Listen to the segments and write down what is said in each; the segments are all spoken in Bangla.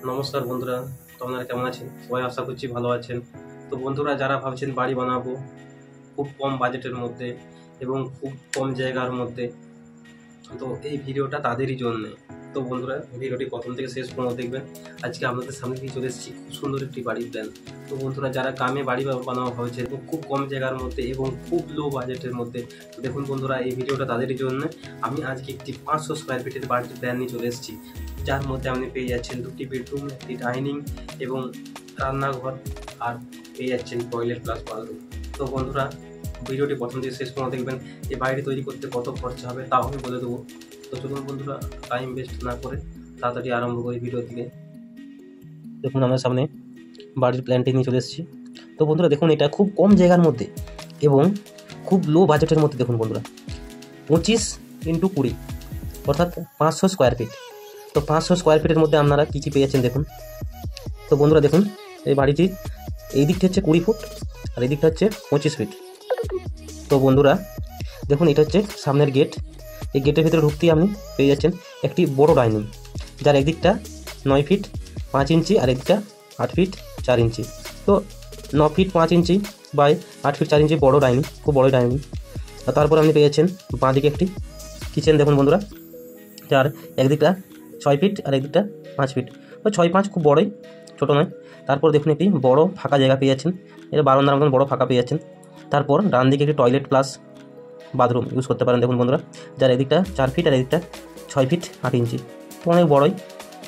নমস্কার বন্ধুরা, আপনারা কেমন আছেন? সবাই আশা করছি ভালো আছেন। তো বন্ধুরা, যারা ভাবছেন বাড়ি বানাবো খুব কম বাজেটের মধ্যে এবং খুব কম জায়গার মধ্যে, তো এই ভিডিওটা তাদেরই জন্যে। তো বন্ধুরা, ভিডিওটি প্রথম থেকে শেষ পর্যন্ত দেখবেন। আজকে আপনাদের সামনে দিয়ে চলে এসেছি খুব সুন্দর একটি বাড়ির প্ল্যান। তো বন্ধুরা, যারা গ্রামে বাড়ি বানানো হয়েছে তো খুব কম জায়গার মধ্যে এবং খুব লো বাজেটের মধ্যে, তো দেখুন বন্ধুরা, এই ভিডিওটা তাদেরই জন্য। আমি আজকে একটি 500 স্কোয়ার ফিটের বাড়ির প্ল্যান নিয়ে চলে এসেছি, যার মধ্যে আপনি পেয়ে যাচ্ছেন 2টি বেডরুম, একটি ডাইনিং এবং রান্নাঘর, আর পেয়ে যাচ্ছেন টয়লেট প্লাস বাথরুম। তো বন্ধুরা, ভিডিওটি প্রথম থেকে শেষ পর্যন্ত দেখবেন। এই বাড়িটি তৈরি করতে কত খরচা হবে তাও আমি বলে দেবো। তো চলুন বন্ধুরা, টাইম ওয়েস্ট না করে তাড়াতাড়ি আরম্ভ করি ভিডিও থেকে। দেখুন, আমার সামনে বাড়ির প্ল্যানটি নিয়ে চলে এসেছি। তো বন্ধুরা দেখুন, এটা খুব কম জায়গার মধ্যে এবং খুব লো বাজেটের মধ্যে। দেখুন বন্ধুরা, 25x20 অর্থাৎ 500 স্কোয়ার ফিট। তো 500 স্কোয়ার ফিটের মধ্যে আপনারা কী কী পেয়ে যাচ্ছেন দেখুন। তো বন্ধুরা দেখুন, এই বাড়িটি এই দিকটা হচ্ছে 20 ফুট আর এই দিকটা হচ্ছে 25 ফিট। তো বন্ধুরা দেখুন, এটা হচ্ছে সামনের গেট। এই গেটের ভিতরে ঢুকতেই আপনি পেয়ে যাচ্ছেন একটি বড় ডাইনিং, যার একদিকটা 9 ফিট 5 ইঞ্চি আর একদিকটা 8 ফিট 4 ইঞ্চি। তো 9 ফিট 5 ইঞ্চি বাই 8 ফিট 4 ইঞ্চি বড় ডাইনিং, খুব বড় ডাইনিং। আর তারপর আপনি পেয়ে যাচ্ছেন বাঁদিকে একটি কিচেন। দেখুন বন্ধুরা, যার একদিকটা 6 ফিট আর একদিকটা 5 ফিট, ওই 6-5 খুব বড়ই, ছোটো নয়। তারপর দেখুন একটি বড় ফাঁকা জায়গা পেয়ে যাচ্ছেন, এটা বারান্দার মতন বড় ফাঁকা পেয়ে যাচ্ছেন। তারপর ডান দিকে একটি টয়লেট প্লাস বাথরুম ইউজ করতে পারেন। দেখুন বন্ধুরা, যার এদিকটা 4 ফিট আর এদিকটা 6 ফিট 8 ইঞ্চি, তো অনেক বড়ই।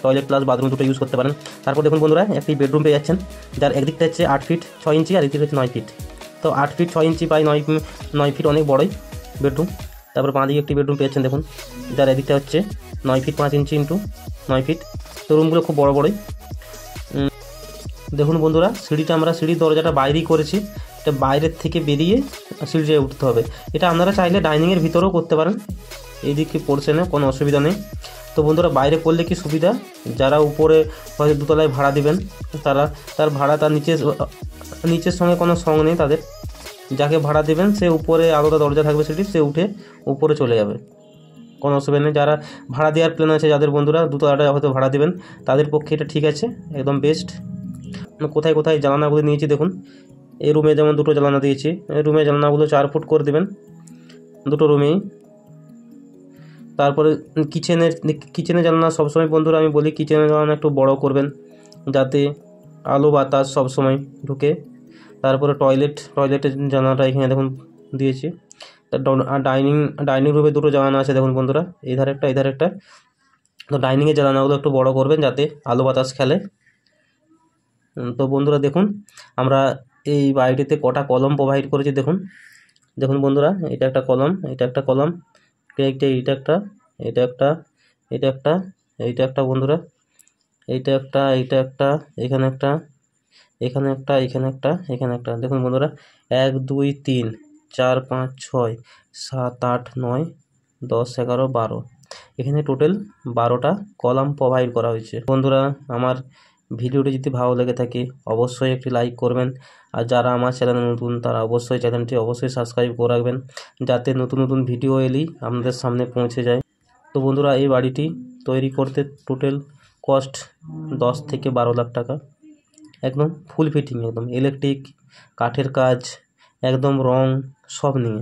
টয়লেট প্লাস বাথরুম দুটো ইউজ করতে পারেন। তারপর দেখুন বন্ধুরা, একটি বেডরুম পেয়ে যাচ্ছেন, যার একদিকটা হচ্ছে 8 ফিট 6 ইঞ্চি আর একদিকটা হচ্ছে 9 ফিট। তো 8 ফিট 6 ইঞ্চি বাই 9 ফিট অনেক বড়ই বেডরুম। তারপর বাঁদিকে একটি বেডরুম পেয়েছেন দেখুন, যার এদিকটা হচ্ছে 9 ফিট 5 ইঞ্চি ইন্টু 9 ফিট। তো রুমগুলো খুব বড় বড়ই। দেখুন বন্ধুরা, সিঁড়ির দরজাটা বাইরেই করেছি, এটা বাইরের থেকে বেরিয়ে সিঁড়িতে উঠতে হবে। এটা আপনারা চাইলে ডাইনিংয়ের ভিতরেও করতে পারেন, এইদিকে পোর্শনে কোনো অসুবিধা নেই। তো বন্ধুরা, বাইরে করলে কি সুবিধা, যারা উপরে হয়তো দুতলায় ভাড়া দিবেন তার ভাড়া তার নিচের সঙ্গে কোনো সঙ্গ নেই তাদের। যাকে ভাড়া দেবেন সে উপরে আলাদা দরজা থাকবে, সেটি সে উঠে উপরে চলে যাবে, কোনো অসুবিধা নেই। যারা ভাড়া দেওয়ার প্ল্যান আছে, যাদের বন্ধুরা দুতলাটা হয়তো ভাড়া দেবেন, তাদের পক্ষে এটা ঠিক আছে, একদম বেস্ট। কোথায় কোথায় জানালাগুলো নিয়েছি দেখুন। এই রুমে যেমন দুটো জানালা দিয়েছি, এই রুমে জানালাগুলো 4 ফুট করে দেবেন দুটো রুমেই। তারপরে কিচেনের জানলা সবসময় বন্ধুরা আমি বলি, কিচেনের জানলা একটু বড় করবেন, যাতে আলো বাতাস সবসময় ঢুকে। তারপরে টয়লেটের জানলাটা এখানে দেখুন দিয়েছি। আর ডাইনিং রুমে দুটো জানালা আছে দেখুন বন্ধুরা, এই ধারে একটা এই ধারে একটা। তো ডাইনিংয়ের জানালাগুলো একটু বড় করবেন, যাতে আলো বাতাস খেলে। তো বন্ধুরা দেখুন, আমরা এই বাড়িটিতে কটা কলম প্রোভাইড করেছি দেখুন। দেখুন বন্ধুরা, এটা একটা কলম, এটা একটা কলম, এইটা একটা, এটা একটা, এটা একটা, এইটা একটা বন্ধুরা, এইটা একটা, এইটা একটা, এখানে একটা, এখানে একটা, এখানে একটা, এখানে একটা। দেখুন বন্ধুরা, 1 2 3 4 5 6 7 8 9 10 11 12, এখানে টোটাল 12টা কলাম প্রোভাইড করা হয়েছে। বন্ধুরা, আমার ভিডিওটি যদি ভালো লেগে থাকে অবশ্যই একটি লাইক করবেন, আর যারা আমার চ্যানেলে নতুন তারা অবশ্যই চ্যানেলটি সাবস্ক্রাইব করে রাখবেন, যাতে নতুন নতুন ভিডিও এলেই আপনাদের সামনে পৌঁছে যায়। তো বন্ধুরা, এই বাড়িটি তৈরি করতে টোটাল কস্ট 10 থেকে 12 লাখ টাকা, একদম ফুল ফিটিং, একদম ইলেকট্রিক, কাঠের কাজ, একদম রং সব নিয়ে।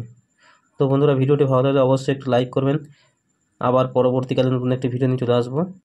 তো বন্ধুরা, ভিডিওটি ভালো লাগলে অবশ্যই একটু লাইক করবেন। আবার পরবর্তীকালে নতুন একটি ভিডিও নিয়ে চলে আসবো।